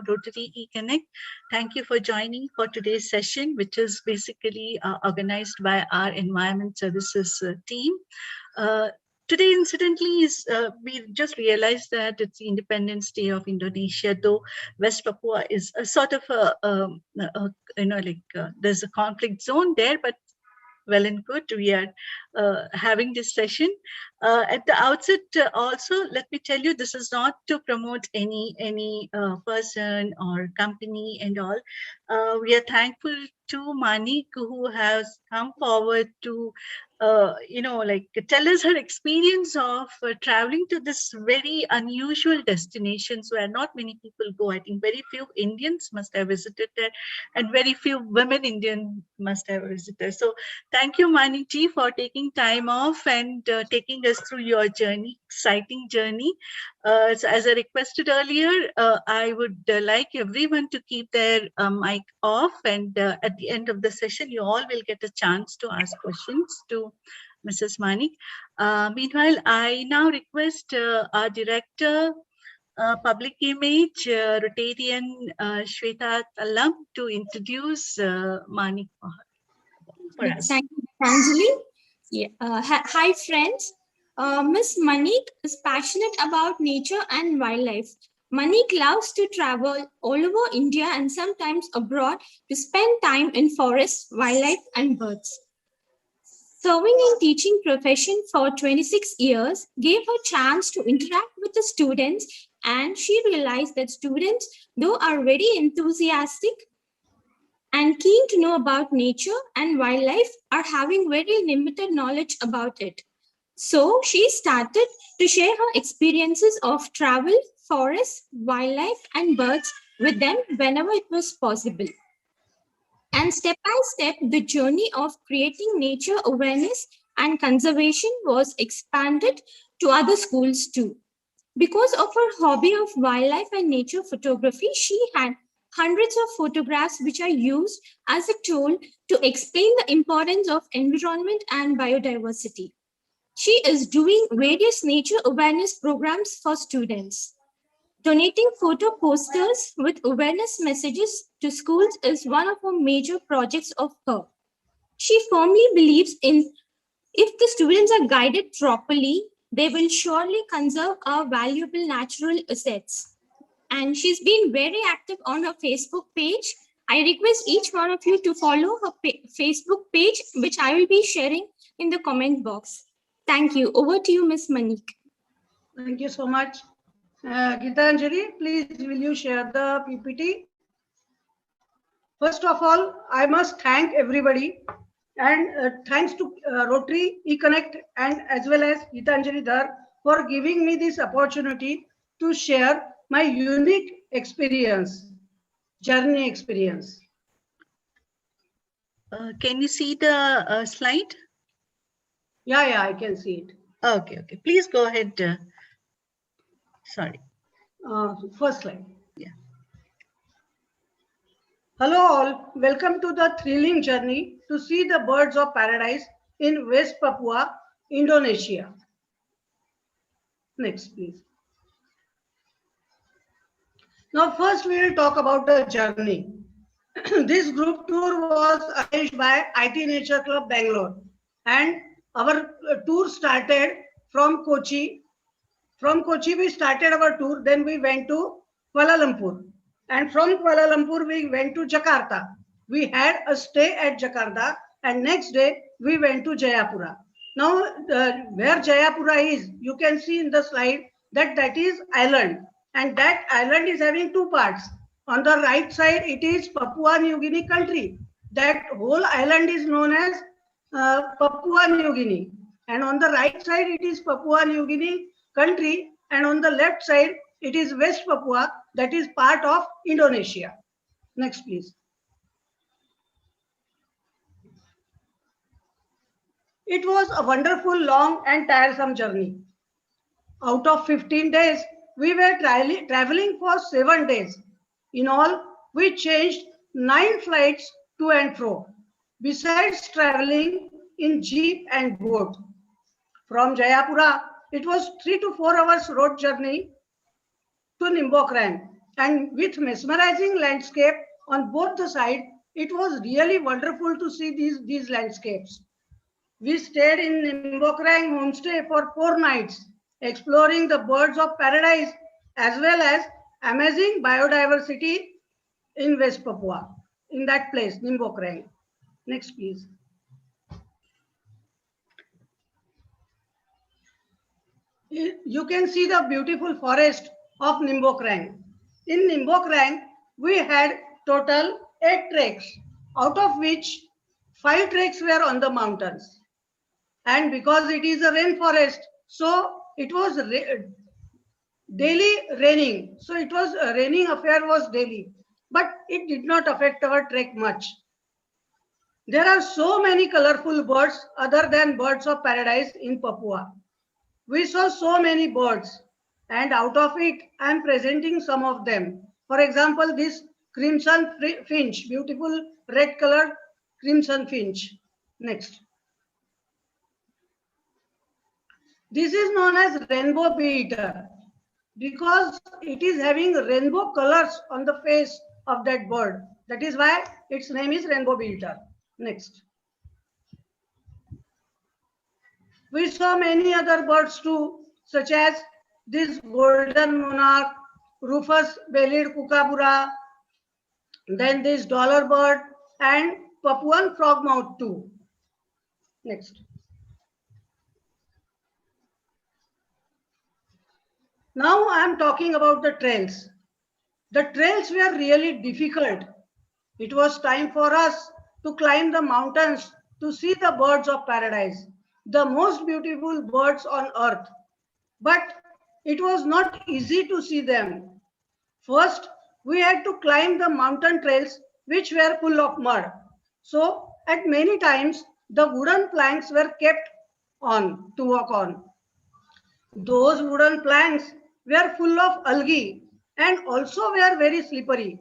Rotary eConnect. Thank you for joining for today's session, which is basically organized by our Environment Services team. Today, incidentally, is we just realized that it's the Independence Day of Indonesia, though West Papua is a sort of there's a conflict zone there, but well and good. We are having this session. At the outset, also, let me tell you, this is not to promote any person or company and all. We are thankful to Manik, who has come forward to tell us her experience of traveling to this very unusual destinations where not many people go. I think very few Indians must have visited there, and very few women Indian must have visited. So thank you, Manik ji, for taking time off and taking us through your journey, exciting journey. So as I requested earlier, I would like everyone to keep their mic off, and at the end of the session, you all will get a chance to ask questions to Mrs. Manik. Meanwhile, I now request our director, Public Image, Rotarian Shweta Tallam, to introduce Manik for us. Thank you, Anjali. Yeah. Hi, friends. Miss Manik is passionate about nature and wildlife. Manik loves to travel all over India and sometimes abroad to spend time in forests, wildlife, and birds. Serving in teaching profession for 26 years gave her chance to interact with the students, and she realized that students, though are very enthusiastic and keen to know about nature and wildlife, are having very limited knowledge about it. So she started to share her experiences of travel, forests, wildlife, and birds with them whenever it was possible. And step by step, the journey of creating nature awareness and conservation was expanded to other schools too. Because of her hobby of wildlife and nature photography, she had hundreds of photographs which are used as a tool to explain the importance of environment and biodiversity. She is doing various nature awareness programs for students. Donating photo posters with awareness messages to schools is one of her major projects of her. She firmly believes in if the students are guided properly, they will surely conserve our valuable natural assets. And she's been very active on her Facebook page. I request each one of you to follow her Facebook page, which I will be sharing in the comment box. Thank you. Over to you, Ms. Manik. Thank you so much. Gitanjali, please will you share the PPT? First of all, I must thank everybody, and thanks to Rotary eConnect and as well as Gitanjali Dhar for giving me this opportunity to share my unique experience, journey experience. Can you see the slide? Yeah, I can see it. Okay. Please go ahead. Sorry. First slide. Yeah. Hello all, welcome to the thrilling journey to see the birds of paradise in West Papua, Indonesia. Next, please. Now, first we will talk about the journey. This group tour was arranged by IT Nature Club, Bangalore, and our tour started from Kochi. From Kochi, we started our tour, then we went to Kuala Lumpur. And from Kuala Lumpur, we went to Jakarta. We had a stay at Jakarta, and next day, we went to Jayapura. Now, where Jayapura is, you can see in the slide that is island. And that island is having two parts. On the right side, it is Papua New Guinea country. That whole island is known as Papua New Guinea. And on the right side, it is Papua New Guinea country, and on the left side it is West Papua, that is part of Indonesia. Next, please. It was a wonderful, long and tiresome journey. Out of 15 days, we were traveling for 7 days. In all, we changed 9 flights to and fro, besides traveling in jeep and boat. From Jayapura, it was 3 to 4 hours road journey to Nimbokrang, and with mesmerizing landscape on both the sides. It was really wonderful to see these landscapes. We stayed in Nimbokrang homestay for 4 nights, exploring the birds of paradise as well as amazing biodiversity in West Papua, in that place, Nimbokrang. Next, please. You can see the beautiful forest of Nimbokrang. In Nimbokrang, we had total 8 treks, out of which 5 treks were on the mountains. And because it is a rainforest, so it was daily raining. So it was a raining affair was daily, but it did not affect our trek much. There are so many colorful birds other than birds of paradise in Papua. We saw so many birds, and out of it, I am presenting some of them. For example, this crimson finch, beautiful red colored crimson finch. Next. This is known as rainbow bee-eater because it is having rainbow colors on the face of that bird. That is why its name is rainbow bee-eater. Next. We saw many other birds too, such as this golden monarch, rufous-bellied kookaburra, then this dollar bird, and Papuan frogmouth too. Next. Now I am talking about the trails. The trails were really difficult. It was time for us to climb the mountains to see the birds of paradise, the most beautiful birds on earth. But it was not easy to see them. First, we had to climb the mountain trails which were full of mud. So, at many times, the wooden planks were kept on to walk on. Those wooden planks were full of algae and also were very slippery,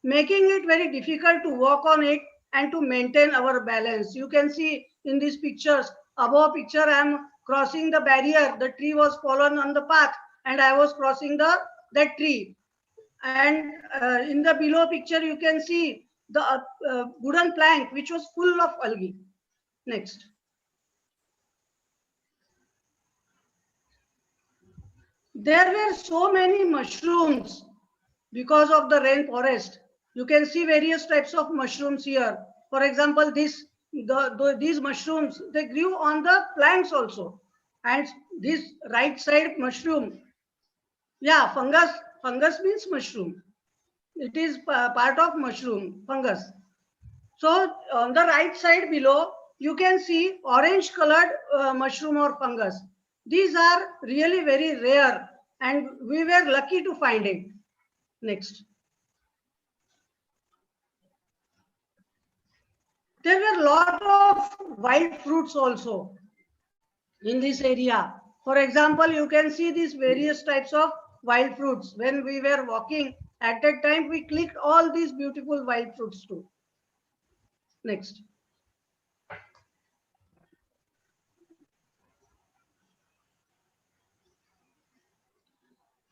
making it very difficult to walk on it and to maintain our balance. You can see in these pictures, above picture I am crossing the barrier, the tree was fallen on the path and I was crossing that tree. And in the below picture you can see the wooden plank which was full of algae. Next. There were so many mushrooms because of the rainforest. You can see various types of mushrooms here. For example, these mushrooms, they grew on the plants also. And this right side mushroom, yeah, fungus means mushroom. It is part of mushroom, fungus. So on the right side below, you can see orange colored mushroom or fungus. These are really very rare and we were lucky to find it. Next. There were a lot of wild fruits also in this area. For example, you can see these various types of wild fruits. When we were walking at that time, we clicked all these beautiful wild fruits too. Next.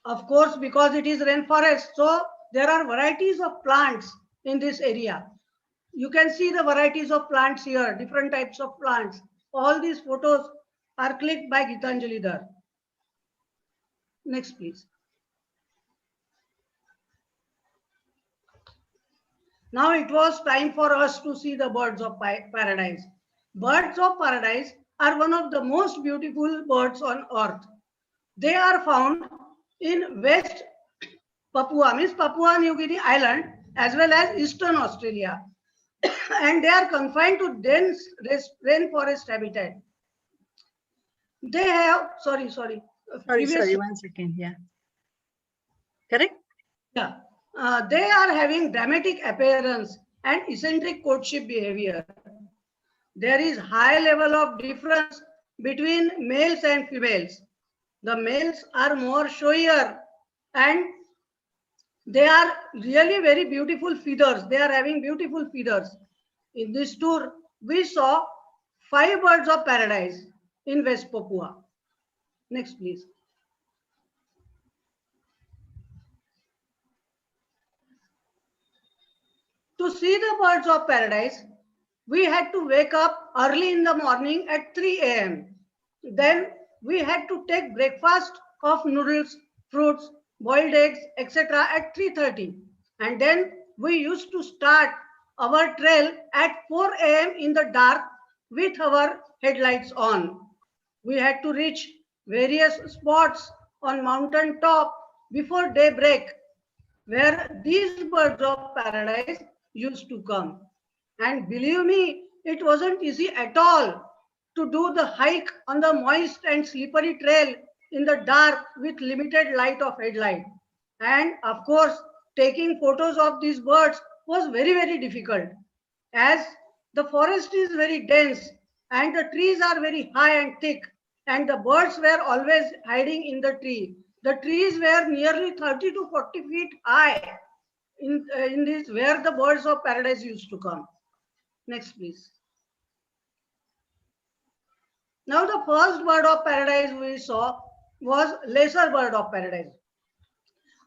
Of course, because it is rainforest, so there are varieties of plants in this area. You can see the varieties of plants here, different types of plants. All these photos are clicked by Gitanjali Dhar. Next, please. Now it was time for us to see the birds of paradise. Birds of paradise are one of the most beautiful birds on earth. They are found in West Papua, means Papua New Guinea Island, as well as Eastern Australia. And they are confined to dense rainforest habitat. They have, sorry, 1 second, yeah. Correct? Yeah. They are having dramatic appearance and eccentric courtship behavior. There is high level of difference between males and females. The males are more showier and they are really very beautiful feathers. They are having beautiful feathers. In this tour, we saw 5 birds of paradise in West Papua. Next, please. To see the birds of paradise, we had to wake up early in the morning at 3 a.m. Then we had to take breakfast of noodles, fruits, boiled eggs, etc. at 3:30. And then we used to start our trail at 4 a.m. in the dark with our headlights on. We had to reach various spots on mountain top before daybreak where these birds of paradise used to come. And believe me, it wasn't easy at all to do the hike on the moist and slippery trail in the dark with limited light of headlight. And of course, taking photos of these birds was very, very difficult as the forest is very dense and the trees are very high and thick and the birds were always hiding in the tree. The trees were nearly 30 to 40 feet high in this where the birds of paradise used to come. Next, please. Now, the first bird of paradise we saw was lesser bird of paradise.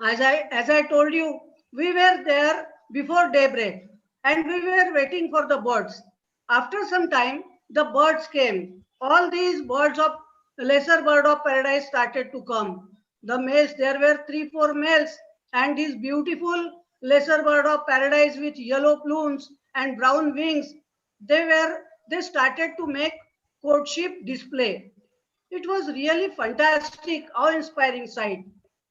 As I told you, we were there before daybreak and we were waiting for the birds. After some time, the birds came. All these birds of lesser bird of paradise started to come. The males, there were 3, 4 males, and these beautiful lesser bird of paradise with yellow plumes and brown wings, they started to make courtship display. It was really fantastic, awe-inspiring sight.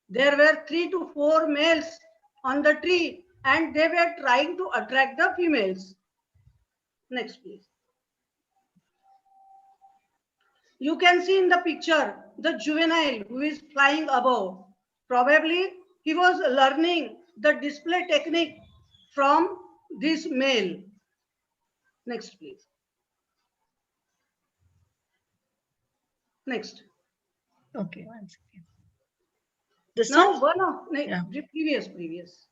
There were 3 to 4 males on the tree and they were trying to attract the females. Next, please. You can see in the picture the juvenile who is flying above. Probably he was learning the display technique from this male. Next, please. Next. Okay, one second. This Now, one? one of Yeah. previous.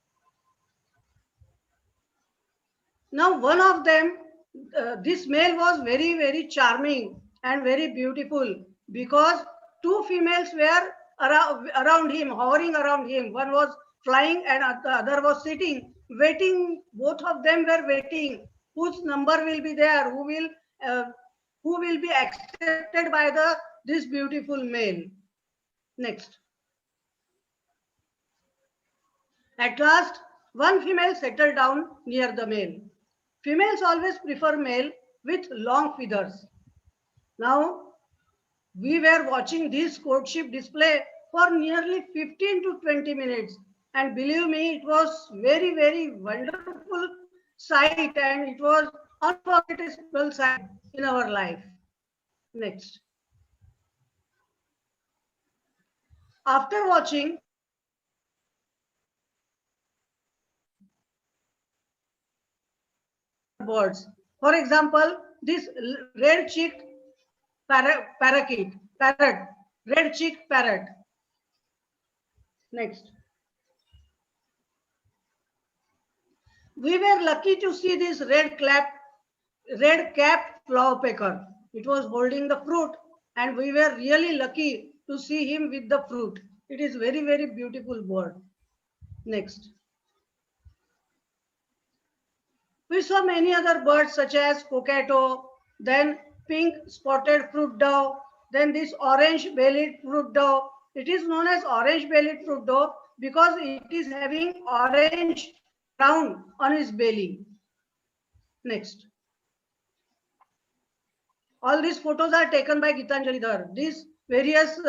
Now, one of them, this male was very, very charming and very beautiful because 2 females were around him, hovering around him. One was flying and the other was sitting, waiting. Both of them were waiting. Whose number will be there? Uh, who will be accepted by this beautiful male? Next. At last, one female settled down near the male. Females always prefer male with long feathers. Now, we were watching this courtship display for nearly 15 to 20 minutes. And believe me, it was very, very wonderful sight and it was unforgettable sight in our life. Next. After watching birds, for example, this red-cheeked parrot, red-cheeked parrot. Next. We were lucky to see this red-capped flowerpecker. It was holding the fruit and we were really lucky to see him with the fruit. It is very, very beautiful bird. Next. We saw many other birds such as cockatoo, then pink spotted fruit dove, then this orange-bellied fruit dove. It is known as orange-bellied fruit dove because it is having orange crown on its belly. Next. All these photos are taken by Gitanjali Dhar. These various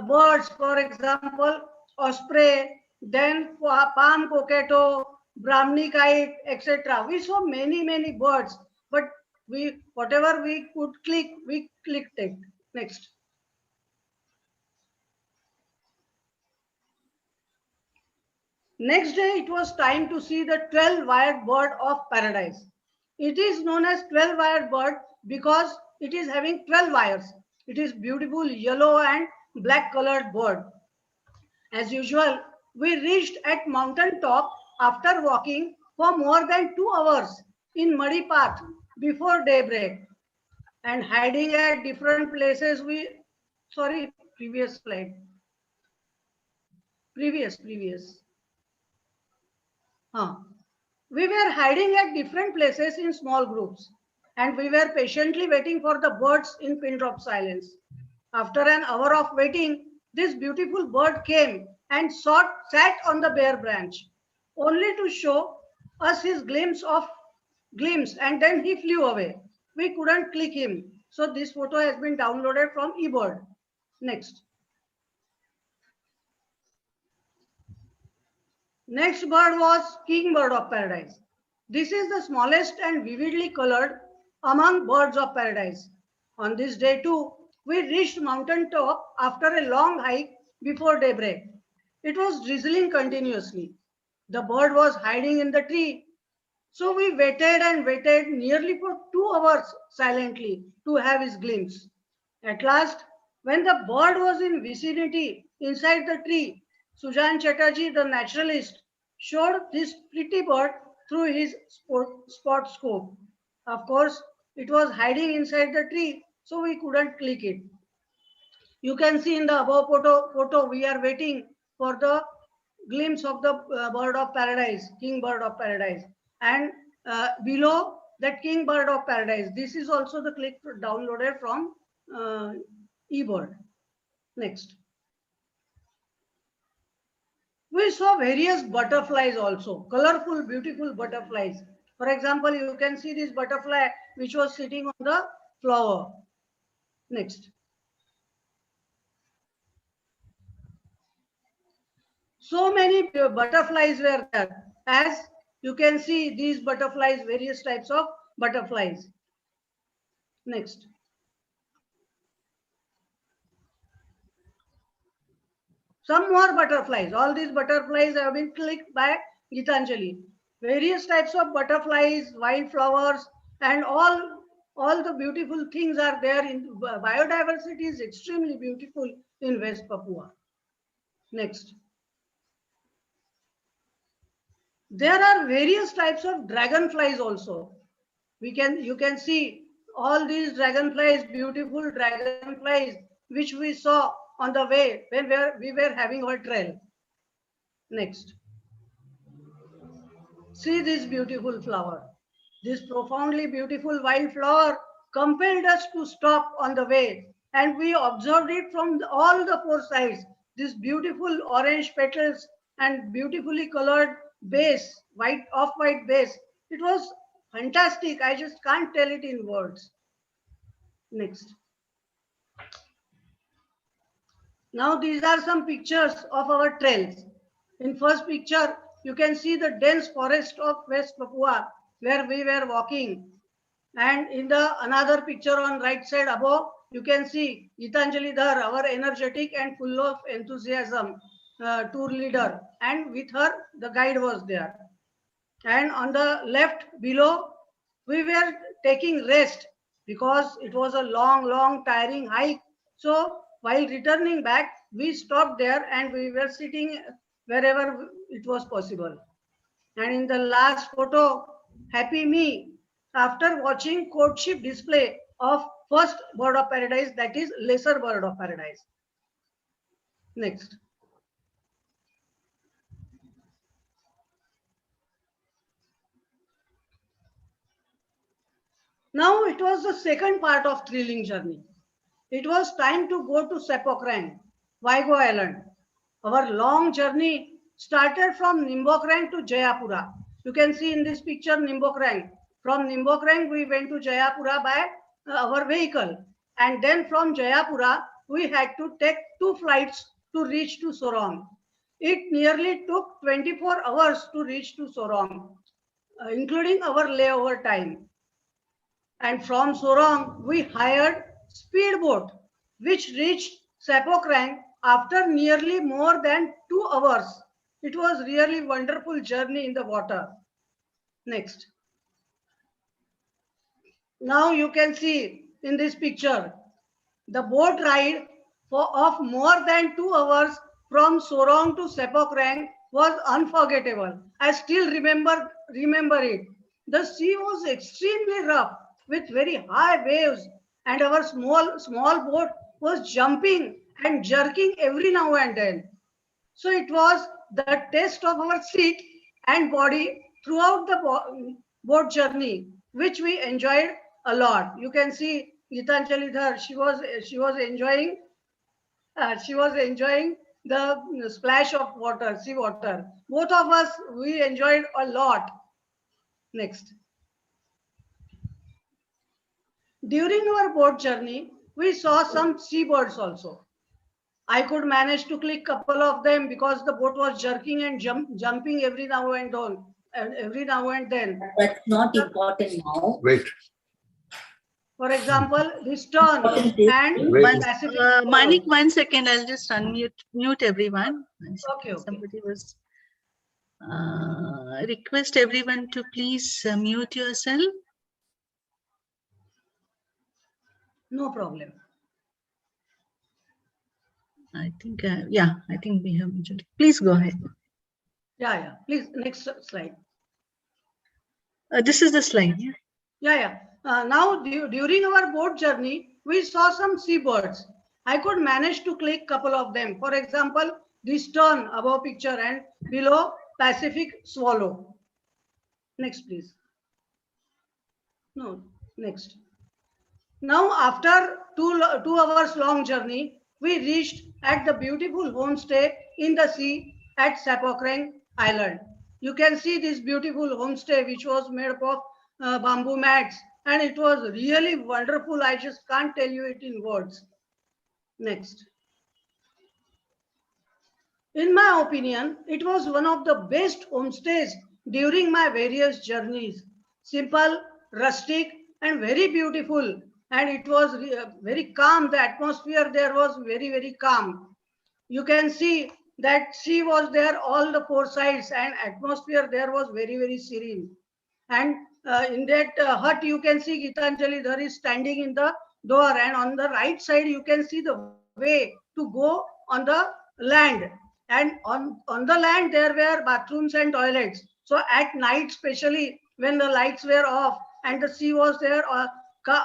birds, for example, osprey, then palm cockatoo, Brahmini kite, etc. We saw many, many birds, but whatever we could click, we clicked it. Next. Next day, it was time to see the 12-wired bird of paradise. It is known as 12-wired bird because it is having 12 wires. It is beautiful yellow and black colored bird. As usual, we reached at mountain top after walking for more than 2 hours in muddy path before daybreak and hiding at different places. Previous slide. Previous. Huh. We were hiding at different places in small groups, and we were patiently waiting for the birds in pin drop silence. After an hour of waiting, this beautiful bird came and sat on the bare branch, only to show us his glimpse, and then he flew away. We couldn't click him. So this photo has been downloaded from eBird. Next. Next bird was kingbird of paradise. This is the smallest and vividly colored among birds of paradise. On this day too, we reached mountain top after a long hike before daybreak. It was drizzling continuously. The bird was hiding in the tree. So we waited and waited nearly for 2 hours silently to have his glimpse. At last, when the bird was in vicinity inside the tree, Sujan Chatterjee, the naturalist, showed this pretty bird through his spot scope. Of course, it was hiding inside the tree, so we couldn't click it. You can see in the above photo we are waiting for the glimpse of the bird of paradise, king bird of paradise. And below that king bird of paradise, this is also the clip downloaded from eBird. Next. We saw various butterflies also, colorful, beautiful butterflies. For example, you can see this butterfly which was sitting on the flower. Next. So many butterflies were there. As you can see, these butterflies, various types of butterflies. Next. Some more butterflies. All these butterflies have been clicked by Gitanjali. Various types of butterflies, wildflowers, and all the beautiful things are there. In biodiversity is extremely beautiful in West Papua. Next. There are various types of dragonflies also. You can see all these dragonflies, beautiful dragonflies, which we saw on the way when we were having our trail. Next. See this beautiful flower. This profoundly beautiful wild flower compelled us to stop on the way, and we observed it from all the four sides. This beautiful orange petals and beautifully colored base, off-white base. It was fantastic. I just can't tell it in words. Next. Now these are some pictures of our trails. In first picture, you can see the dense forest of West Papua where we were walking. And in the another picture on right side above, you can see Gitanjali Dhar, our energetic and full of enthusiasm tour leader. And with her, the guide was there. And on the left below, we were taking rest because it was a long, tiring hike. So while returning back, we stopped there and we were sitting wherever it was possible. And in the last photo, happy me, after watching courtship display of first bird of paradise, that is lesser bird of paradise. Next. Now it was the second part of thrilling journey. It was time to go to Sepokrang, Waigo Island. Our long journey started from Nimbokrang to Jayapura. You can see in this picture Nimbokrang. From Nimbokrang, we went to Jayapura by our vehicle. And then from Jayapura, we had to take 2 flights to reach to Sorong. It nearly took 24 hours to reach to Sorong, including our layover time. And from Sorong, we hired speedboat, which reached Sepokrang after nearly more than 2 hours. It was really wonderful journey in the water. Next. Now you can see in this picture, the boat ride of more than 2 hours from Sorong to Sepokrang was unforgettable. I still remember it. The sea was extremely rough with very high waves, and our small boat was jumping and jerking every now and then. So it was the test of our seat and body throughout the boat journey, which we enjoyed a lot. You can see Gitanjali Dhar, she was enjoying the splash of water, sea water. Both of us, we enjoyed a lot. Next. During our boat journey, we saw some seabirds also. I could manage to click couple of them because the boat was jerking and jumping every now and then. That's not important now. Wait. For example, this turn and Wait. Pacific. Manik, 1 second. I'll just mute everyone. Okay. Somebody was request everyone to please mute yourself. No problem. I think, I think we have muted. Please go ahead. Yeah. Please, next slide. This is the slide. Yeah. Now, during our boat journey, we saw some seabirds. I could manage to click couple of them. For example, this tern above picture and below Pacific swallow. Next, please. No, next. Now, after two hours long journey, we reached at the beautiful homestay in the sea at Sapokrang Island. You can see this beautiful homestay which was made up of bamboo mats, and it was really wonderful. I just can't tell you it in words. Next. In my opinion, it was one of the best homestays during my various journeys. Simple, rustic, and very beautiful. And it was very calm. The atmosphere there was very, very calm. You can see that sea was there all the four sides, and atmosphere there was very, very serene. And in that hut, you can see Gitanjali Dhar is standing in the door, and on the right side, you can see the way to go on the land. And on the land, there were bathrooms and toilets. So at night, especially when the lights were off and the sea was there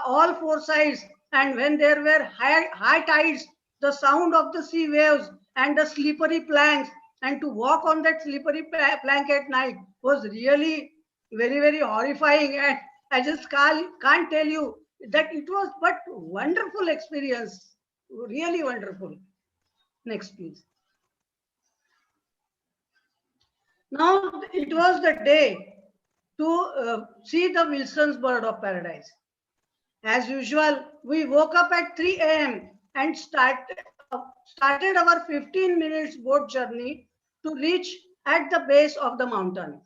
all four sides, and when there were high tides, the sound of the sea waves and the slippery planks, and to walk on that slippery plank at night was really very, very horrifying. And I just can't tell you that it was but wonderful experience, really wonderful. Next, please. Now, it was the day to see the Wilson's bird of paradise. As usual, we woke up at 3 a.m. and started our 15 minutes boat journey to reach at the base of the mountain.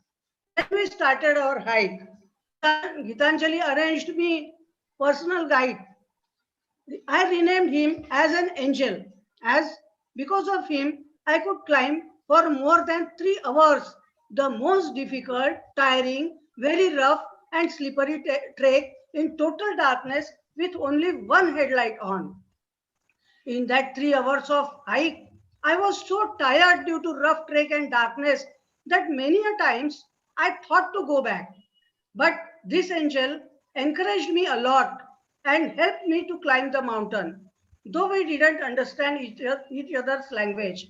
Then we started our hike. Gitanjali arranged me personal guide. I renamed him as an angel, as because of him I could climb for more than 3 hours the most difficult, tiring, very rough and slippery trek in total darkness with only one headlight on. In that 3 hours of hike, I was so tired due to rough trek and darkness that many a times I thought to go back. But this angel encouraged me a lot and helped me to climb the mountain, though we didn't understand each other's language.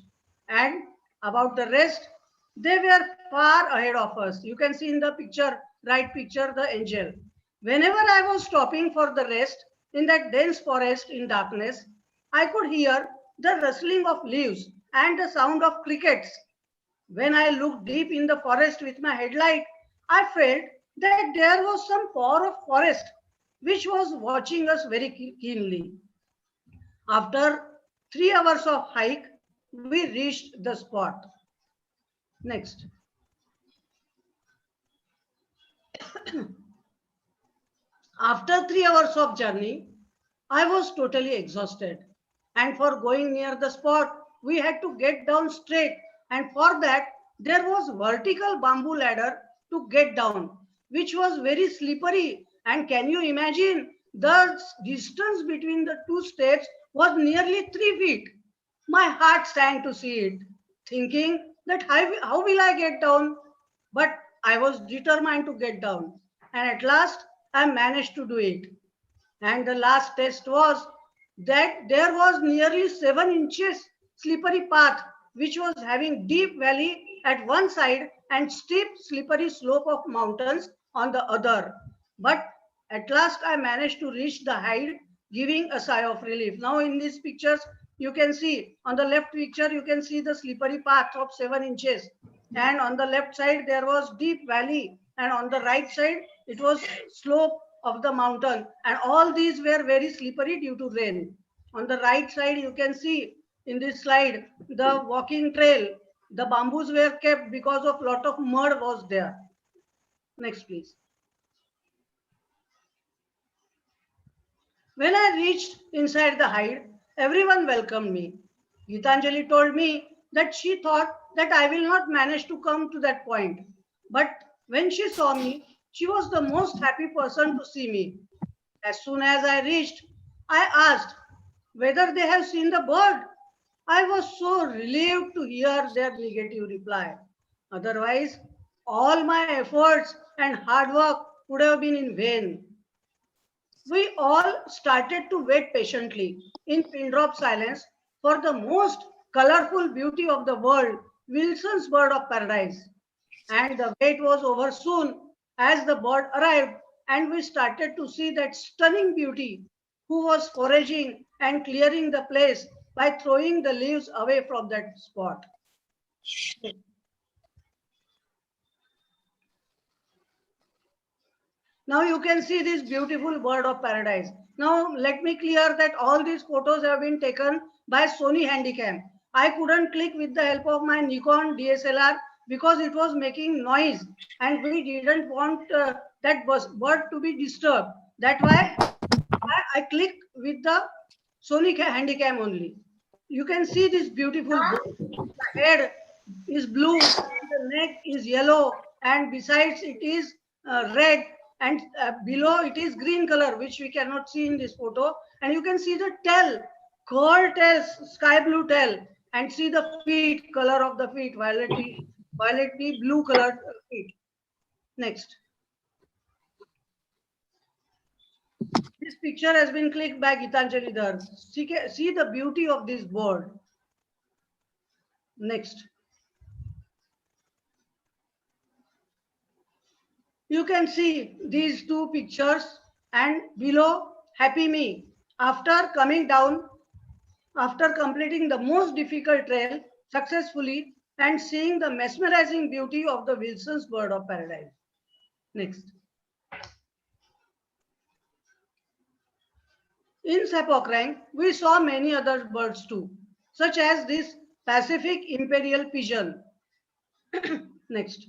And about the rest, they were far ahead of us. You can see in the picture, right picture, the angel. Whenever I was stopping for the rest in that dense forest in darkness, I could hear the rustling of leaves and the sound of crickets. When I looked deep in the forest with my headlight, I felt that there was some paw of forest which was watching us very keenly. After 3 hours of hike, we reached the spot. Next. After 3 hours of journey, I was totally exhausted. And for going near the spot, we had to get down straight. And for that, there was vertical bamboo ladder to get down, which was very slippery. And can you imagine, the distance between the two steps was nearly 3 feet. My heart sank to see it, thinking that how will I get down? But I was determined to get down. And at last, I managed to do it. And the last test was that there was nearly 7 inches slippery path, which was having deep valley at one side and steep, slippery slope of mountains on the other. But at last I managed to reach the height, giving a sigh of relief. Now in these pictures, you can see on the left picture, you can see the slippery path of 7 inches. And on the left side, there was deep valley. And on the right side, it was slope of the mountain. And all these were very slippery due to rain. On the right side, you can see in this slide, the walking trail. The bamboos were kept because of lot of mud was there. Next, please. When I reached inside the hide, everyone welcomed me. Gitanjali told me that she thought that I will not manage to come to that point. But when she saw me, she was the most happy person to see me. As soon as I reached, I asked whether they have seen the bird. I was so relieved to hear their negative reply. Otherwise, all my efforts and hard work would have been in vain. We all started to wait patiently in pin drop silence for the most colorful beauty of the world, Wilson's bird of paradise. And the wait was over soon as the bird arrived and we started to see that stunning beauty who was foraging and clearing the place by throwing the leaves away from that spot. Now you can see this beautiful bird of paradise. Now let me clear that all these photos have been taken by Sony Handycam. I couldn't click with the help of my Nikon DSLR because it was making noise and we didn't want that bird to be disturbed. That's why I click with the Sony Handycam only. You can see this beautiful bird. The head is blue, the neck is yellow, and besides it is red, and below it is green color, which we cannot see in this photo. And you can see the tail, curled tail, sky blue tail, and see the feet, color of the feet, violetly blue colored feet. Next. This picture has been clicked by Gitanjali Dhar. See the beauty of this bird. Next. You can see these two pictures and below happy me after coming down, after completing the most difficult trail successfully and seeing the mesmerizing beauty of the Wilson's bird of paradise. Next. In Sapokrang, we saw many other birds too, such as this Pacific imperial pigeon. Next.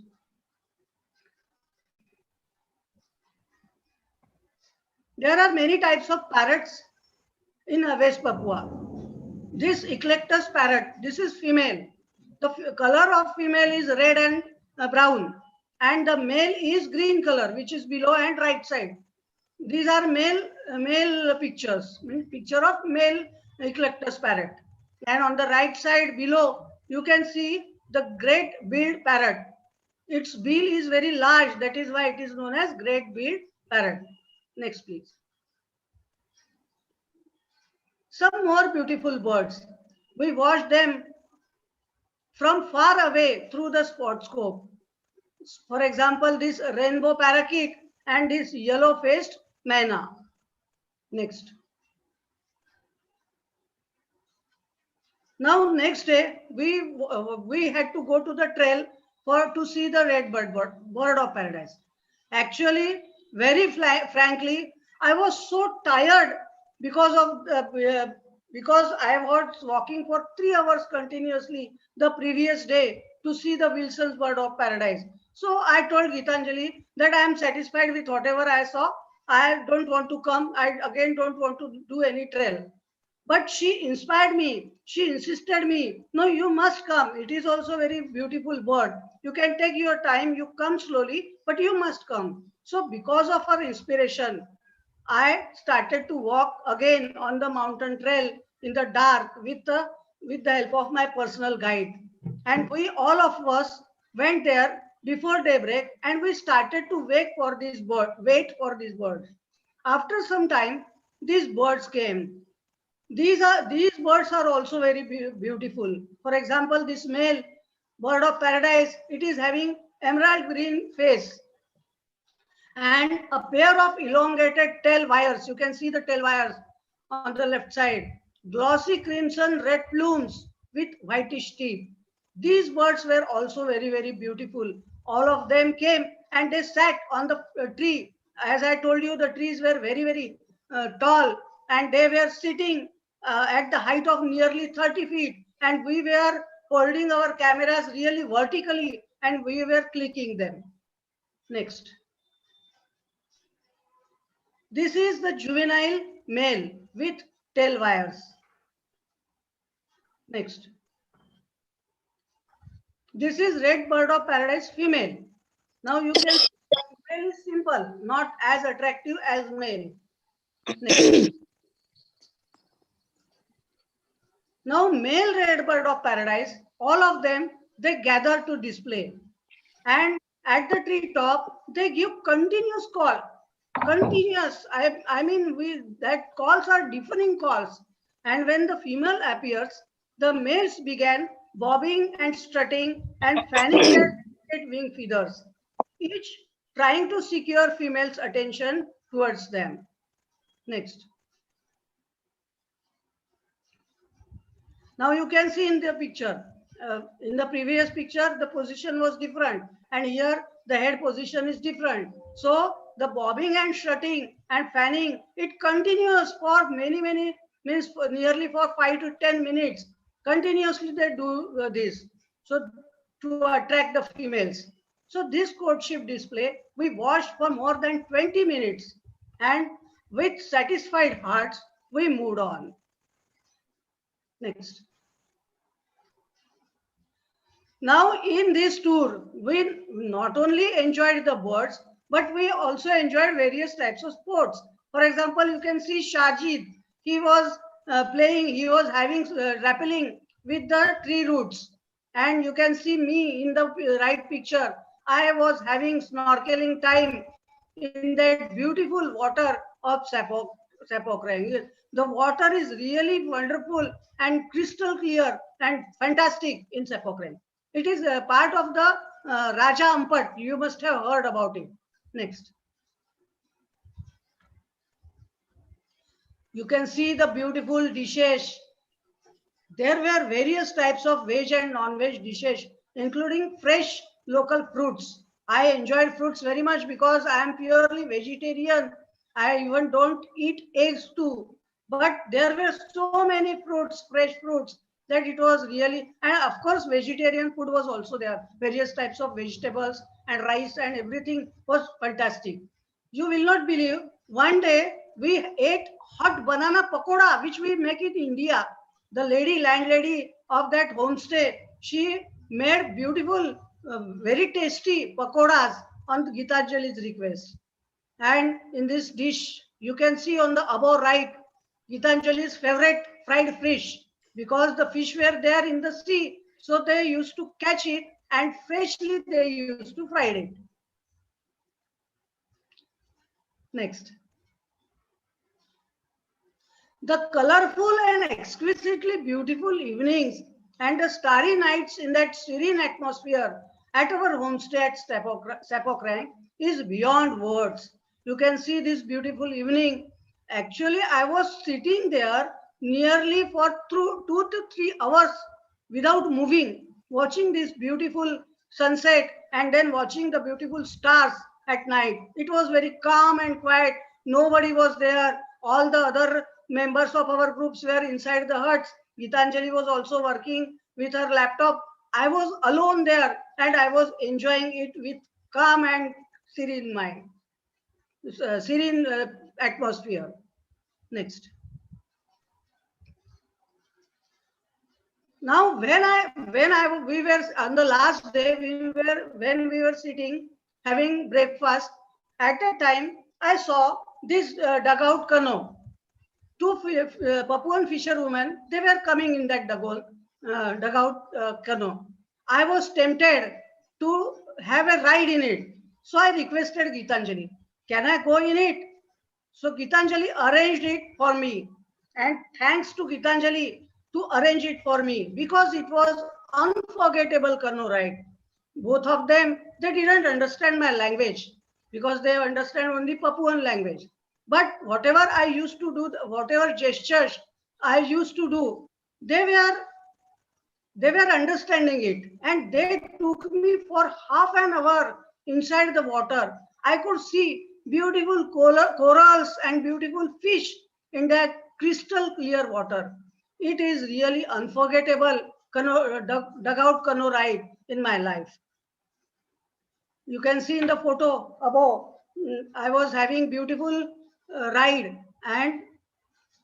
There are many types of parrots in West Papua. This eclectus parrot, this is female. The color of female is red and brown, and the male is green color, which is below and right side. These are male pictures, picture of male eclectus parrot. And on the right side below, you can see the great billed parrot. Its bill is very large, that is why it is known as great billed parrot. Next, please. Some more beautiful birds. We watch them from far away through the spot scope. For example, this rainbow parakeet and this yellow-faced myna. Next. Now, next day, we had to go to the trail to see the red bird of paradise. Actually, very frankly, I was so tired because I was walking for 3 hours continuously the previous day to see the Wilson's bird of paradise. So I told Gitanjali that I am satisfied with whatever I saw. I don't want to come. I again don't want to do any trail. But she inspired me. She insisted me, no, you must come. It is also very beautiful bird. You can take your time. You come slowly, but you must come. So because of her inspiration, I started to walk again on the mountain trail in the dark with the help of my personal guide. And we all of us went there before daybreak and we started to wait for these birds. After some time, these birds came. These birds are also very beautiful. For example, this male bird of paradise, it is having emerald green face, and a pair of elongated tail wires. You can see the tail wires on the left side. Glossy crimson red plumes with whitish teeth. These birds were also very, very beautiful. All of them came and they sat on the tree. As I told you, the trees were very, very tall, and they were sitting at the height of nearly 30 feet. And we were holding our cameras really vertically and we were clicking them. Next. This is the juvenile male with tail wires. Next. This is red bird of paradise female. Now you can see female is simple, not as attractive as male. Next. Now male red bird of paradise, all of them, they gather to display. And at the tree top, they give continuous call. Continuous, I mean, that calls are differing calls. And when the female appears, the males began bobbing and strutting and fanning their wing feathers, each trying to secure female's attention towards them. Next. Now you can see in the picture, in the previous picture, the position was different, and here the head position is different. So the bobbing and strutting and fanning, it continues for many, means for nearly for 5 to 10 minutes. Continuously they do this, so to attract the females. So this courtship display, we watched for more than 20 minutes, and with satisfied hearts, we moved on. Next. Now in this tour, we not only enjoyed the birds, but we also enjoyed various types of sports. For example, you can see Shajid. He was he was having rappelling with the tree roots. And you can see me in the right picture. I was having snorkeling time in that beautiful water of Sapok. The water is really wonderful and crystal clear and fantastic in Sapok. It is a part of the Raja Ampat. You must have heard about it. Next. You can see the beautiful dishes. There were various types of veg and non-veg dishes, including fresh local fruits. I enjoyed fruits very much because I am purely vegetarian. I even don't eat eggs too. But there were so many fruits, fresh fruits, that it was really, and of course vegetarian food was also there. Various types of vegetables and rice and everything was fantastic. You will not believe, one day we ate hot banana pakoda, which we make in India. The landlady of that homestay, she made beautiful, very tasty pakodas on Gitanjali's request. And in this dish, you can see on the above right, Gitanjali's favorite fried fish, because the fish were there in the sea. So they used to catch it and freshly they used to fry it. Next. The colorful and exquisitely beautiful evenings and the starry nights in that serene atmosphere at our homestay at Sapokrang is beyond words. You can see this beautiful evening. Actually, I was sitting there nearly for 2 to 3 hours without moving, watching this beautiful sunset and then watching the beautiful stars at night. It was very calm and quiet. Nobody was there. All the other members of our groups were inside the huts. Gitanjali was also working with her laptop. I was alone there and I was enjoying it with calm and serene mind, serene atmosphere. Next. Now, we were on the last day, when we were sitting having breakfast. At that time, I saw this dugout canoe. Two Papuan fisherwomen, they were coming in that dugout canoe. I was tempted to have a ride in it. So I requested Gitanjali, can I go in it? So Gitanjali arranged it for me. And thanks to Gitanjali to arrange it for me, because it was unforgettable canoe ride. Both of them, they didn't understand my language because they understand only Papuan language. But whatever I used to do, whatever gestures I used to do, they were they were understanding it, and they took me for half an hour inside the water. I could see beautiful corals and beautiful fish in that crystal clear water. It is really unforgettable dugout canoe ride in my life. You can see in the photo above, I was having beautiful ride and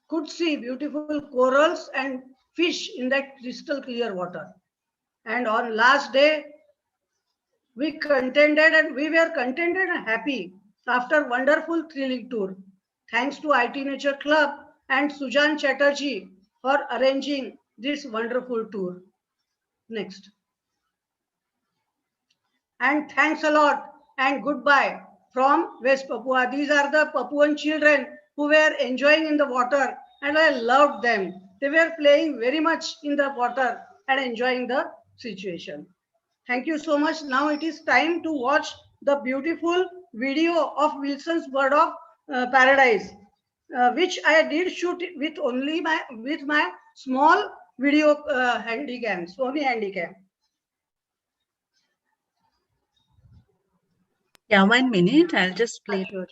could see beautiful corals and fish in that crystal clear water. And on last day, we were contented and happy after wonderful thrilling tour. Thanks to IT Nature Club and Sujan Chatterjee for arranging this wonderful tour. Next. And thanks a lot and goodbye from West Papua. These are the Papuan children who were enjoying in the water, and I loved them. They were playing very much in the water and enjoying the situation. Thank you so much. Now it is time to watch the beautiful video of Wilson's Bird of Paradise, which I did shoot with only my small video handycam, Sony handycam. Yeah, 1 minute. I'll just play. Sure.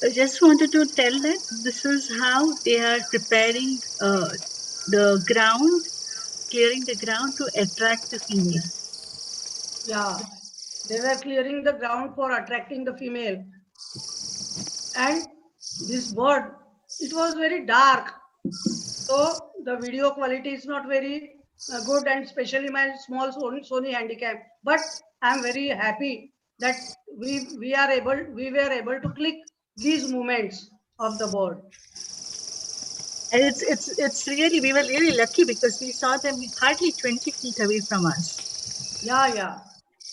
I just wanted to tell that this is how they are preparing the ground, clearing the ground to attract the female. Yeah, they were clearing the ground for attracting the female. And this bird, it was very dark. So the video quality is not very good, and especially my small Sony handycam. But I'm very happy that we were able to click these movements of the bird. And it's really, we were really lucky because we saw them hardly 20 feet away from us. Yeah.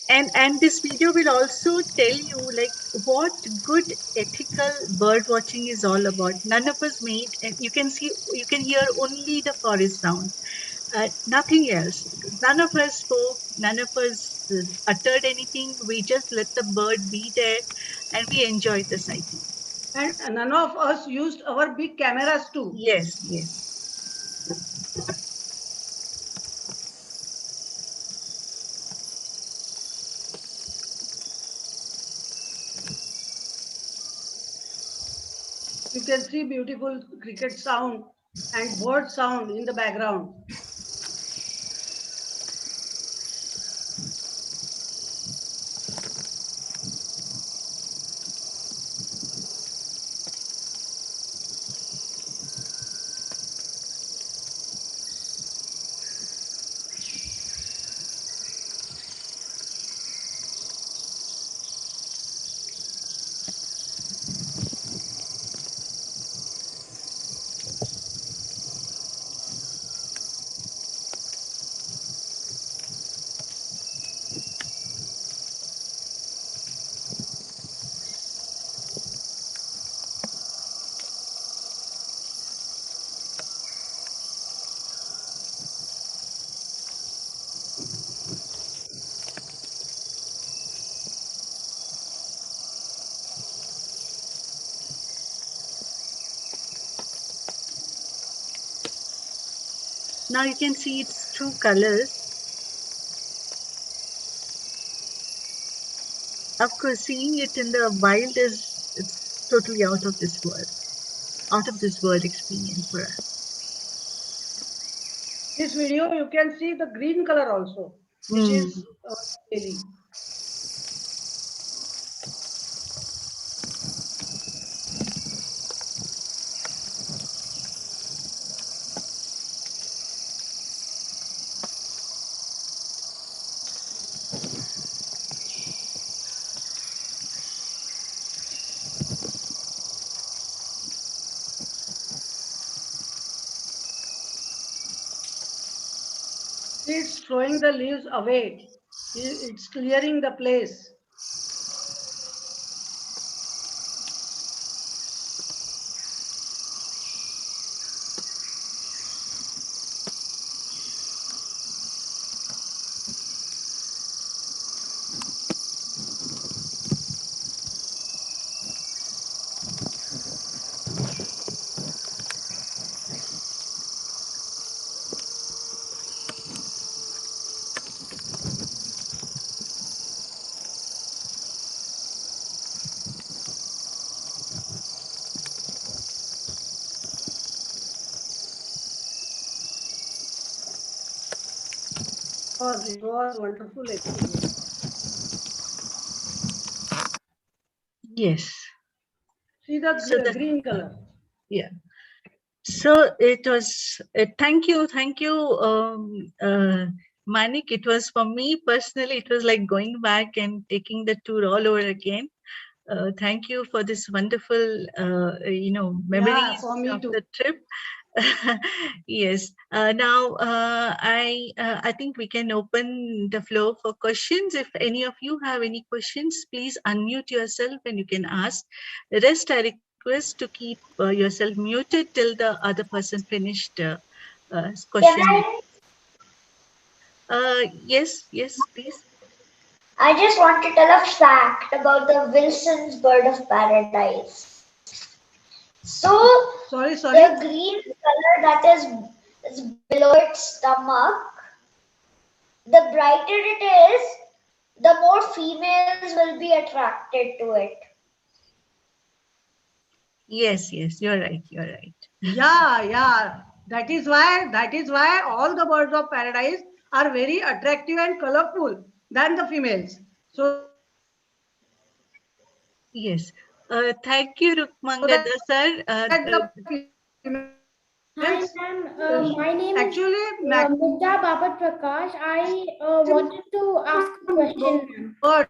And this video will also tell you like what good ethical bird watching is all about. None of us made, and you can hear only the forest sound, nothing else. None of us spoke, none of us uttered anything. We just let the bird be there, and we enjoyed the sighting. And none of us used our big cameras too. Yes. You can see beautiful cricket sound and bird sound in the background. Now you can see its true colors. Of course, seeing it in the wild it's totally out of this world experience for us. This video, you can see the green color also, which is daily. It's throwing the leaves away. It's clearing the place. It was wonderful experience. Yes. See the So the green color. yeah. So it was. Thank you, Manik. It was for me personally. It was like going back and taking the tour all over again. Thank you for this wonderful, memories For me of too. the trip. Yes. Now, I think we can open the floor for questions. If any of you have any questions, please unmute yourself and you can ask. The rest, I request to keep yourself muted till the other person finished question. Yes, please. I just want to tell a fact about the Wilson's bird of paradise. So Sorry. the green color that is below its stomach, the brighter it is, the more females will be attracted to it. Yes, you're right. Yeah. That is why all the birds of paradise are very attractive and colorful than the females. So Yes. Thank you, that Rukmangada sir. the females Hi ma'am, my name is actually Mudda Babat Prakash. I wanted to ask a question, ma'am. birds.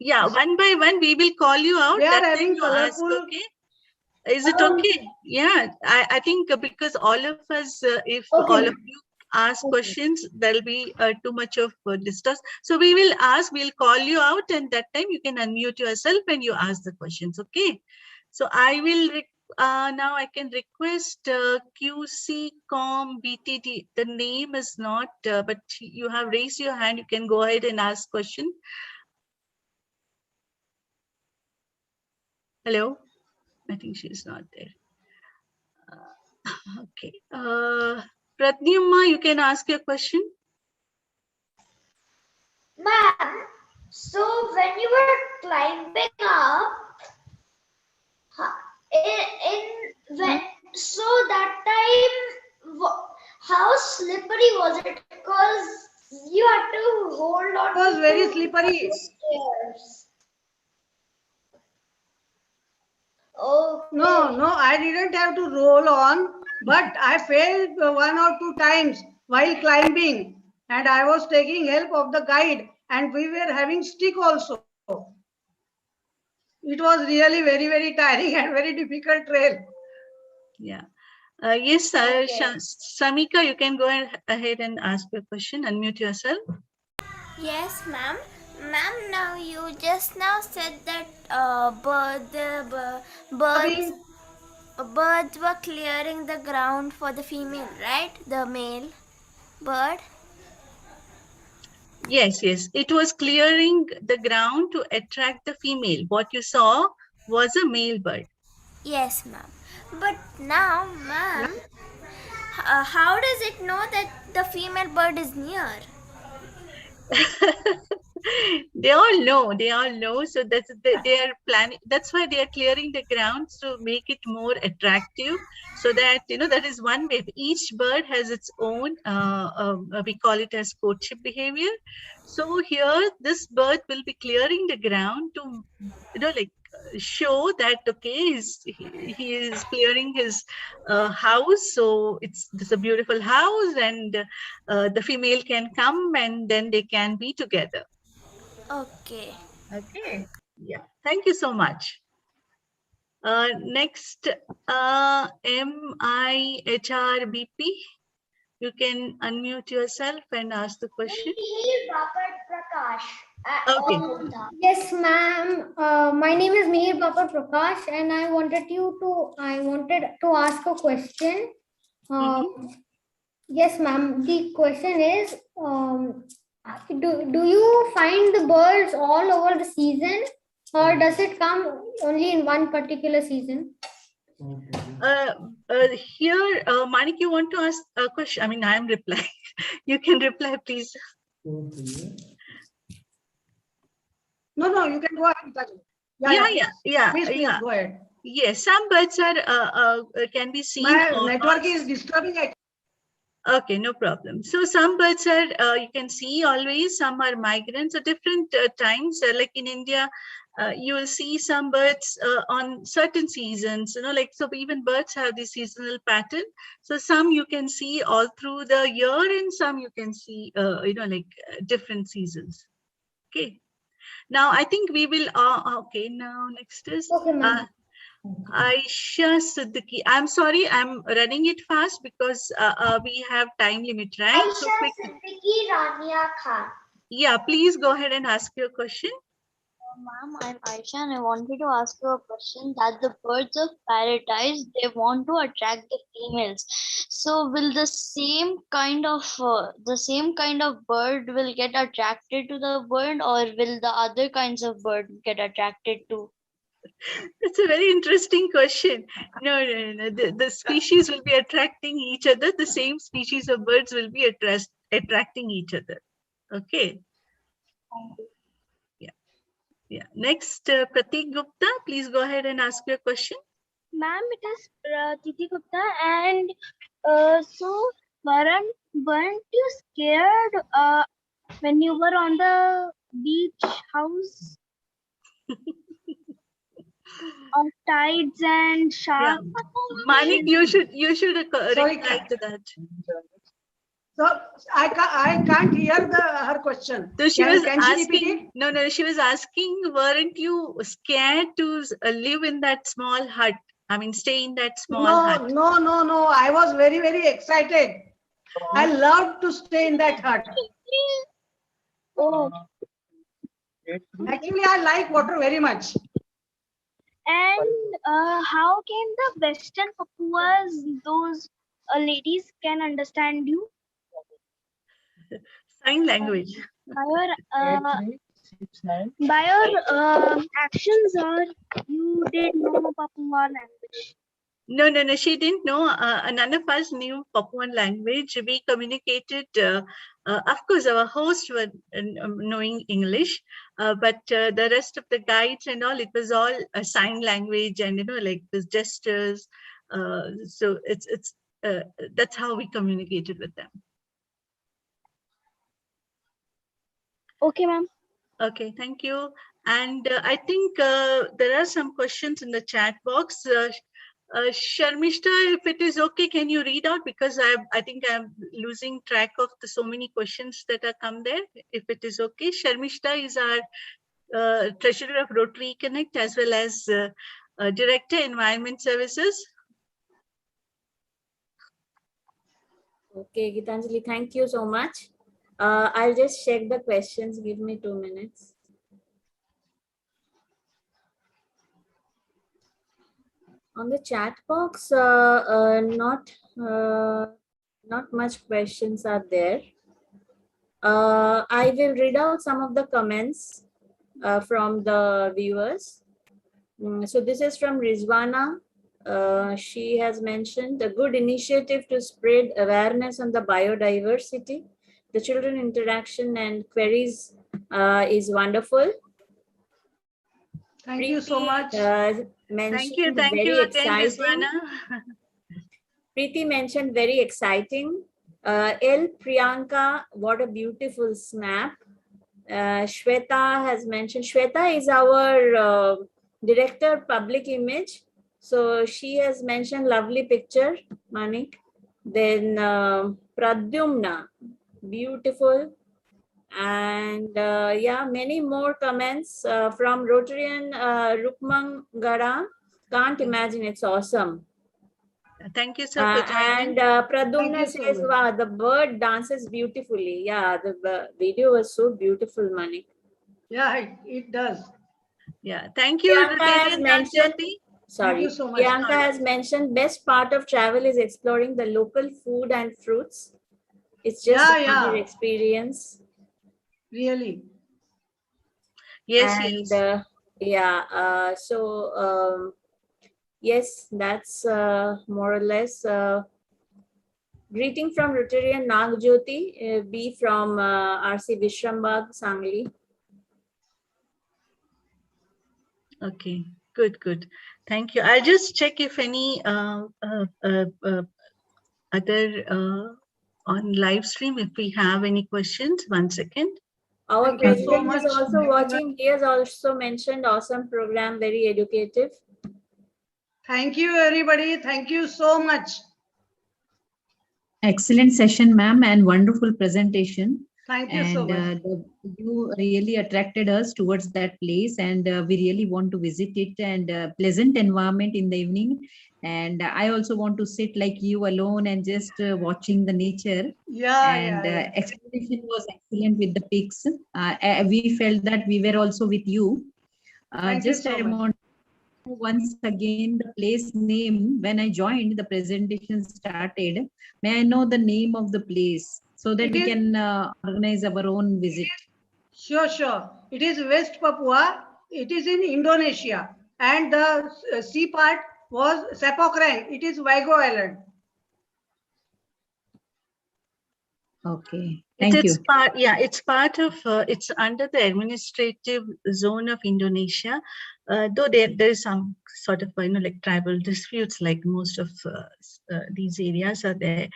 Yeah, one by one, we will call you out. They are That time having you ask, colorful. okay? Is it okay? Yeah, I think because all of us, if Okay, all ma'am. of you ask Okay. questions, there'll be too much of distance. So we will ask, we'll call you out, and that time you can unmute yourself and you ask the questions, okay? So I will, now I can request QCCOM BTD. The name is not, but you have raised your hand. You can go ahead and ask question. Hello? I think she's not there. Okay. Pradyumna, you can ask your question. Ma'am, so when you were climbing up, so that time, how slippery was it? Because you had to hold on. It was very to slippery. the stairs. Okay. No, I didn't have to roll on, but I fell 1 or 2 times while climbing, and I was taking help of the guide, and we were having stick also. It was really very, very tiring and very difficult trail. Yeah. Yes, Okay. Samika, you can go ahead and ask your question. Unmute yourself. Yes, ma'am. Ma'am, now you just now said that birds were clearing the ground for the female, right? The male bird. Yes. It was clearing the ground to attract the female. What you saw was a male bird. Yes, ma'am. But now, ma'am, how does it know that the female bird is near? They all know. So they are planning. That's why they are clearing the grounds to make it more attractive. So that that is one way. Each bird has its own. We call it as courtship behavior. So here, this bird will be clearing the ground to show that he is clearing his house. So it's a beautiful house, and the female can come, and then they can be together. Okay. Yeah, thank you so much. Next, MIHRBP, You can unmute yourself and ask the question. Mihir Bapat Prakash. Okay. Yes, ma'am. My name is Mihir Papa Prakash, and I wanted to ask a question. Yes, ma'am. The question is, do you find the birds all over the season, or does it come only in one particular season? Here, Manik, you want to ask a question? I mean, I am replying. You can reply, please. No, you can go ahead. Yeah. Please go ahead. Yes, some birds are can be seen. My network is disturbing. Okay, no problem. So some birds are you can see always. Some are migrants at different times. Like in India, you will see some birds on certain seasons. Like so, even birds have the seasonal pattern. So some you can see all through the year, and some you can see like different seasons. Okay. Now I think we will. Okay. Now next is. Okay, ma'am. Aisha Siddiqui. I'm sorry, I'm running it fast because we have time limit, right? Aisha Siddiqui Rania Khan. Yeah, please go ahead and ask your question. Ma'am, I'm Aisha and I wanted to ask you a question that the birds of paradise, they want to attract the females. So will the same kind of bird will get attracted to the bird, or will the other kinds of bird get attracted to? That's a very interesting question. No. The species will be attracting each other. The same species of birds will be attracting each other. Okay. Yeah. Next, Pratik Gupta, please go ahead and ask your question. Ma'am, it is Titi Gupta, and so weren't you scared when you were on the beach house of tides and sharks? Yeah. Manik, you should reply to that. So I can't hear her question. So she was can asking. She repeat it? No. She was asking, weren't you scared to live in that small hut? I mean, stay in that small hut. No. I was very, very excited. I loved to stay in that hut. Oh. Actually, I like water very much. And how can the Western Papuas, those ladies, can understand you? Sign language. By your actions, or you did know Papua language? No. She didn't know. None of us knew Papuan language. We communicated. Of course, our hosts were knowing English, but the rest of the guides and all, it was all a sign language and like the gestures. So it's that's how we communicated with them. Okay, ma'am. Okay, thank you. And I think there are some questions in the chat box. Sharmishta, if it is okay, can you read out? Because I think I'm losing track of the so many questions that are come there. If it is okay, Sharmishta is our treasurer of Rotary Connect as well as director Environment Services. Okay, Gitanjali, thank you so much. I'll just check the questions. Give me 2 minutes. On the chat box, not much questions are there. I will read out some of the comments from the viewers. So this is from Rizwana. She has mentioned a good initiative to spread awareness on the biodiversity. The children interaction and queries is wonderful. Thank you so much. Thank you again, Rizwana. Preeti mentioned very exciting. L. Priyanka, what a beautiful snap. Shweta has mentioned, Shweta is our director public image. So she has mentioned lovely picture, Manik. Then Pradyumna, beautiful. And yeah, many more comments from Rotarian Rukmangara. Can't imagine, it's awesome. Thank you, sir, for joining. And Pradumna says, wow, the bird dances beautifully. Yeah, the video was so beautiful, Manik. Yeah, it does. Yeah, thank you, Priyanka has Rotarian mentioned, Nanjyoti. Thank you sorry, so much. Priyanka has mentioned best part of travel is exploring the local food and fruits. It's just another experience. Really. Yes, And yes. yes, that's more or less. Greeting from Rotarian Nagjyoti, B from RC Vishrambag, Sangli. Okay, good. Thank you. I'll just check if any other on live stream, if we have any questions. 1 second. Our Thank you so president much. is also watching. He has also mentioned awesome program, very educative. Thank you, everybody. Thank you so much. Excellent session, ma'am, and wonderful presentation. Thank you so much. You really attracted us towards that place, and we really want to visit it, and pleasant environment in the evening. And I also want to sit like you alone and just watching the nature. And explanation was excellent with the pics. We felt that we were also with you. Thank you so much. Want once again the place name. When I joined, the presentation started. May I know the name of the place so that we can organize our own visit? Sure. It is West Papua. It is in Indonesia. And the sea part was Sepokrang. It is Vigo Island. Okay, thank you. It's part of, it's under the administrative zone of Indonesia, though there is some sort of, like tribal disputes, like most of these areas are there.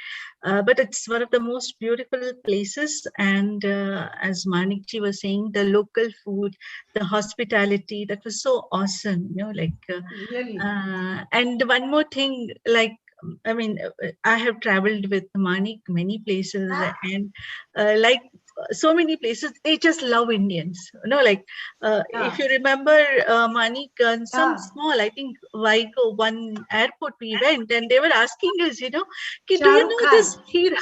But it's one of the most beautiful places. And as Manikji was saying, the local food, the hospitality, that was so awesome, Really? And one more thing, I mean, I have traveled with Manik many places, and so many places, they just love Indians. If you remember, Manik, some small, I think Vigo, one airport we went, and they were asking us, do you know this hero?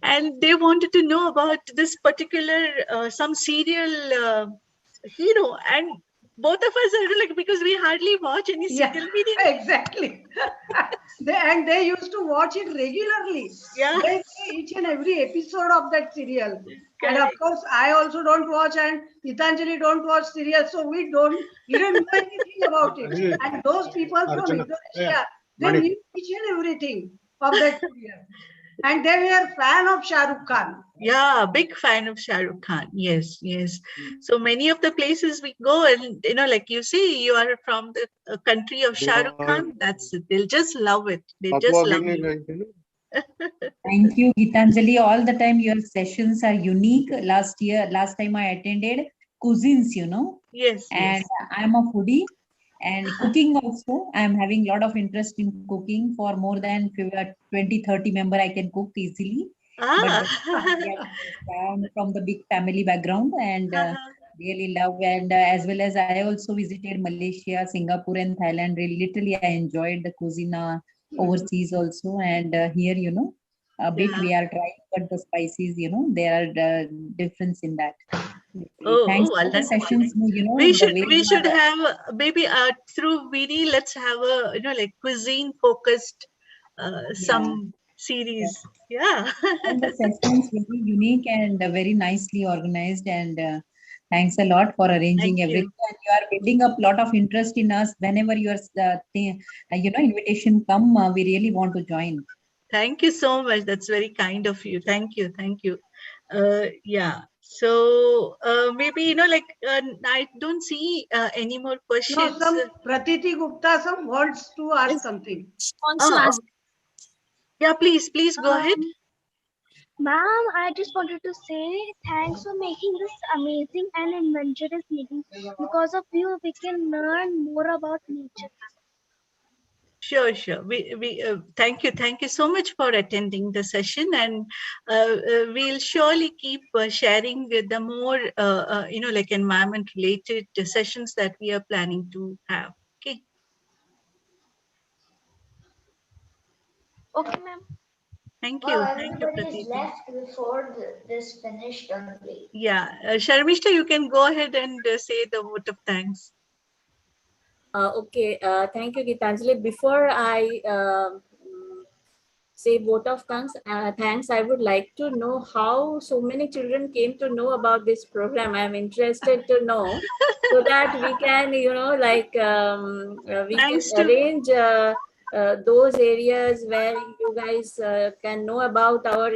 And they wanted to know about this particular, some serial hero, and both of us are like, because we hardly watch any serial media. Exactly. they used to watch it regularly. Yeah. They say each and every episode of that serial. And of course, I also don't watch, and Gitanjali don't watch serials, so we didn't know anything about it. And those people from Indonesia, they knew each and everything of that serial. And they were fan of Shah Rukh Khan. Yeah, big fan of Shah Rukh Khan. Yes. So many of the places we go, and like you see, you are from the country of Shah Rukh Khan. That's it. They'll just love it. They just love you. Thank you, Gitanjali. All the time your sessions are unique. Last time I attended cuisines, Yes. And I'm a foodie. And cooking also, I'm having a lot of interest in cooking. For more than 20-30 member, I can cook easily. But I'm from the big family background, and really love, and as well as I also visited Malaysia, Singapore, and Thailand. Really, literally, I enjoyed the cuisine overseas also, and here, a bit we are trying, but the spices, there are difference in that. Thanks for the sessions. We should have maybe through VD. Let's have a like cuisine focused some series. Yeah. And the sessions very unique and very nicely organized, and thanks a lot for arranging everything. And you are building up a lot of interest in us. Whenever your invitation come, we really want to join. Thank you so much. That's very kind of you. Thank you. Yeah. So maybe I don't see any more questions. No, some Pratiti Gupta wants to ask something. Yeah, please go ahead. Ma'am, I just wanted to say thanks for making this amazing and adventurous meeting. Because of you, we can learn more about nature. Sure. We thank you so much for attending the session, and we'll surely keep sharing the more environment related sessions that we are planning to have. Okay. Okay, ma'am. Thank Wow, you. Thank you, everybody's Pratiti. left before this finished only. Yeah. Sharmishta, you can go ahead and say the vote of thanks. Okay, thank you, Gitanjali. Before I say vote of thanks, I would like to know how so many children came to know about this program. I am interested to know so that we can, we can Thanks to arrange those areas where you guys can know about our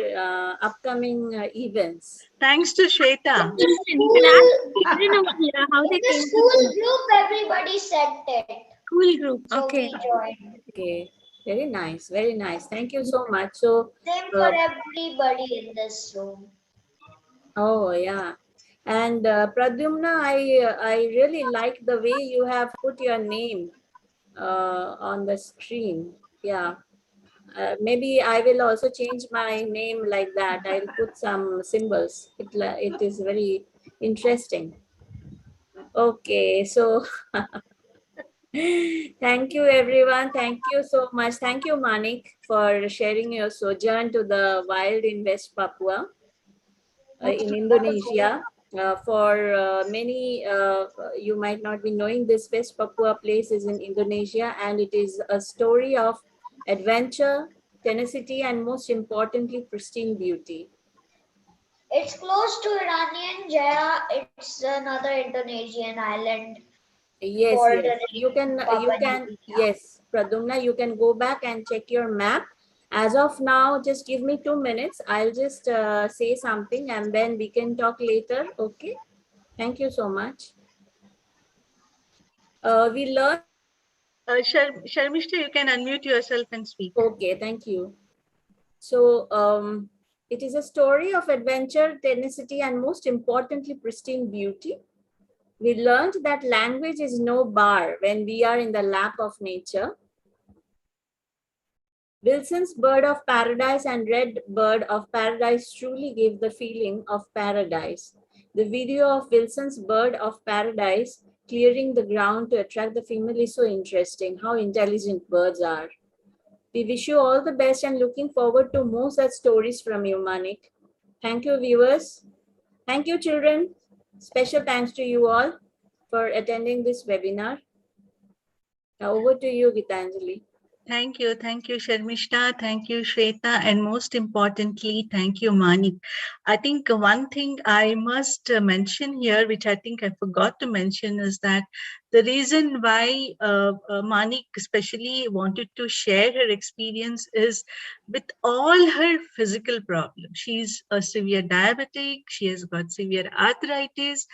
upcoming events. thanks to Shweta. You can ask children over here how In they the came to school know. group, everybody sent it. School group. So Okay. we joined. Okay, very nice, very nice. Thank you so much. So, Same for everybody in this room. oh yeah. And Pradyumna, I really like the way you have put your name on the screen. Yeah. Maybe I will also change my name like that. I'll put some symbols. It is very interesting. Okay, so thank you everyone. Thank you so much. Thank you, Manik, for sharing your sojourn to the wild in West Papua. Most In wonderful. Indonesia. For many, you might not be knowing this West Papua place is in Indonesia, and it is a story of adventure, tenacity, and most importantly, pristine beauty. It's close to Iranian Jaya. It's another Indonesian island Yes, yes. bordering Papua New Guinea. Yes, Pradumna, you can go back and check your map. As of now, just give me 2 minutes. I'll just say something and then we can talk later. Okay. Thank you so much. We learned. Sharmishta, you can unmute yourself and speak. Okay, thank you. So it is a story of adventure, tenacity, and most importantly, pristine beauty. We learned that language is no bar when we are in the lap of nature. Wilson's Bird of Paradise and Red Bird of Paradise truly give the feeling of paradise. The video of Wilson's Bird of Paradise clearing the ground to attract the female is so interesting, how intelligent birds are. We wish you all the best and looking forward to more such stories from you, Manik. Thank you, viewers. Thank you, children. Special thanks to you all for attending this webinar. Now over to you, Gitanjali. Thank you, Sharmishta. Thank you, Shweta, and most importantly, thank you, Manik. I think one thing I must mention here, which I think I forgot to mention, is that the reason why Manik especially wanted to share her experience is with all her physical problems. She's a severe diabetic. She has got severe arthritis.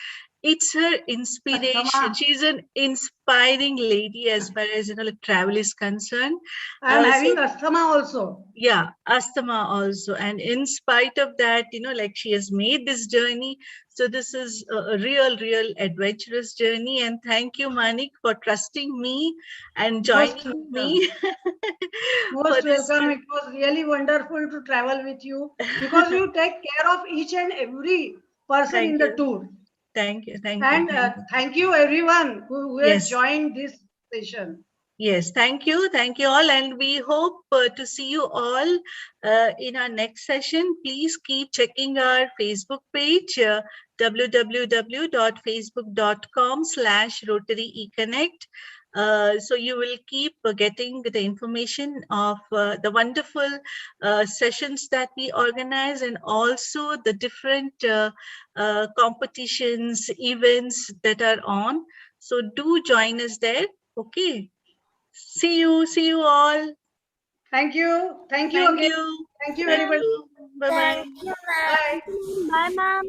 It's her inspiration. She's an inspiring lady as far as like travel is concerned. I am having asthma also. Yeah, asthma also. And in spite of that, like she has made this journey. So this is a real adventurous journey. And thank you, Manik, for trusting me and joining me. Most welcome. It was really wonderful to travel with you because you take care of each and every person in the tour. Thank you. And thank you everyone who has joined this session. Yes, thank you all, and we hope to see you all in our next session. Please keep checking our Facebook page, www.facebook.com/RotaryEconnect. So you will keep getting the information of the wonderful sessions that we organize, and also the different competitions, events that are on. So do join us there. Okay. See you all. Thank you again. Thank you everybody. Bye-bye. Thank you, Bye. Bye, ma'am.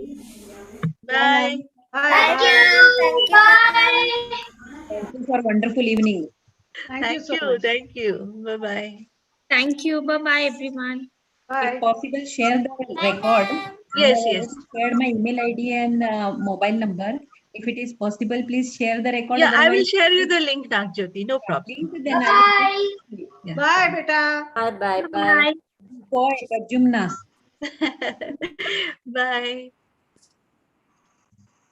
Bye. Bye. Thank you. Bye. Thank you for a wonderful evening. Thank you so much. Thank you. Bye-bye. Thank you. Bye-bye, everyone. Bye. If possible, share the record. Yes. I have shared my email ID and mobile number. If it is possible, please share the record. Yeah, I will Otherwise, share you the link, Nagjyoti. No problem. then Bye. Yeah. Bye, beta. Bye. Boy, Jumna. Bye.